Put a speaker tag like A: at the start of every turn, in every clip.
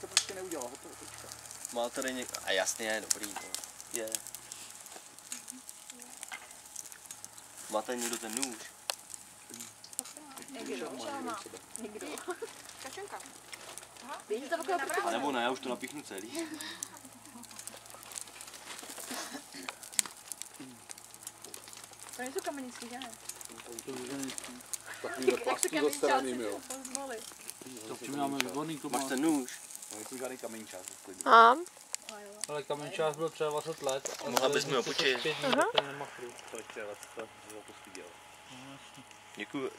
A: To prostě neudělal, hotovo teďka.
B: Má tady někdo... A jasně, dobrý, no. Je. Má tady někdo ten nůž?
C: Někdo. Kačenka.
B: A nebo ne, já už to napíchnu celý.
C: To nejsou kamenický, že ne?
A: Takovýhle plastu zastaraným, jo.
D: To v čem máme výborný to
B: Máš
D: má.
B: ten nůž?
A: No, nejsou žádný kamenčák.
E: Mám.
D: Ale kamenčák byl třeba 20 let.
B: Mohla bys mi ho počít.
A: To ještě let, to postyděl.
B: Děkuju.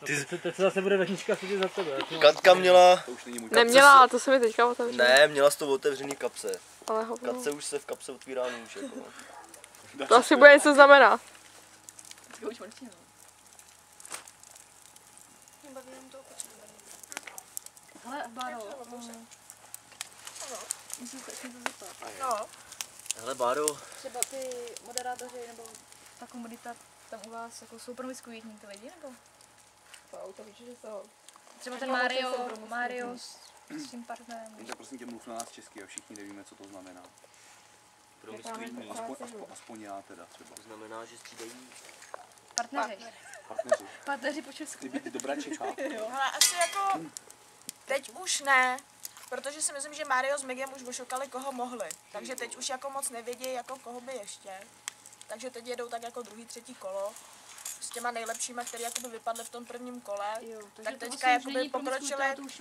D: Teď se zase bude vešnička sedět za tebe.
B: Katka měla...
A: To už není můj
E: Neměla, ale to se mi teďka otevřelo.
B: Ne, měla jsi to otevřený kapse.
E: Ale hovno.
B: Katce už se v kapse otvírá nůž, jako no.
E: To asi bude něco znamenat.
C: Už mrtvý, no.
F: Nebaví jenom toho počítání.
C: Hele, Báro, musím se to zeptat.
F: No,
B: Hele, Báro.
C: Třeba ty moderátoři nebo ta komunita tam u vás jako jsou promiskuitní ty lidi, nebo?
F: to víš, že to...
C: Třeba ten Mario s tím partnerem.
A: Tak prosím tě, mluv na nás česky a všichni nevíme, co to znamená.
B: Promiskuitní.
A: Aspoň já teda třeba.
B: To znamená, že střídají...
C: Partneři.
A: Partneři.
C: Partneři po česku.
A: Ty by ty dobrá Čechá.
F: Ale asi jako... Teď už ne. Protože si myslím, že Mario s Migem už ošokali, koho mohli. Takže teď už jako moc nevědí, jako koho by ještě. Takže teď jedou tak jako druhý, třetí kolo. S těma nejlepšíma, který jakoby vypadli v tom prvním kole.
C: Jo,
F: Tak
C: to
F: teďka
C: vlastně
F: jakoby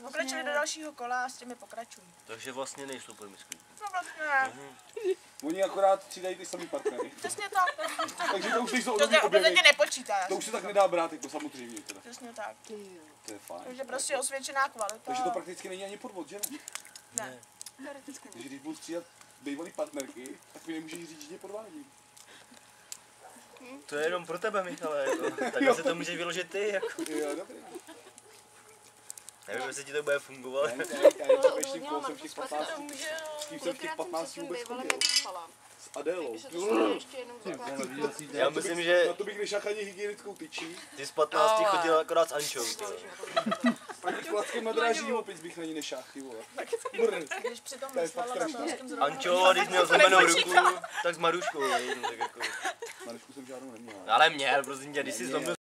F: pokročili do dalšího kola a s těmi pokračují.
B: Takže vlastně nejsou promiskuitní.
F: No vlastně ne.
A: Oni akorát střídají ty samý partnery.
F: Přesně tak.
A: Takže to už nejsou
F: To
A: období
F: se
A: objevy.
F: úplně nepočítá.
A: To už se tak nedá brát, jako samozřejmě teda.
F: Přesně tak.
A: To je fajn.
F: Takže prostě osvědčená kvalita.
A: Takže to prakticky není ani podvod, že ne?
F: Ne.
A: Takže když budu střídat bývalý partnerky, tak mi nemůžeš říct, že tě podvádí.
B: To je jenom pro tebe, Michale, jako. Tak se to můžeš vyložit ty, jako.
A: Jo, dobrý.
B: Nevím, jestli ti to bude fungovat.
A: Já třeba ještě kolo jsem v těch 15, s kým jsem v těch 15 vůbec chodil. S Adélou.
B: Já myslím, že
A: Na to bych nešel ani hygienickou tyčí.
B: ty z 15 chodil akorát s Ančou.
A: Pak s plackem na dráží opic bych na ní nešáhl, ty vole. Brr.
F: Když přitom
A: To je fakt
F: myslela na
A: strašné.
F: tom, zrovna.
B: Ančo, a když měl zlomenou ruku, tak s Maruškou, tak jako.
A: Marušku jsem žádnou neměl.
B: Ale měl, prosím tě, když jsi zlomil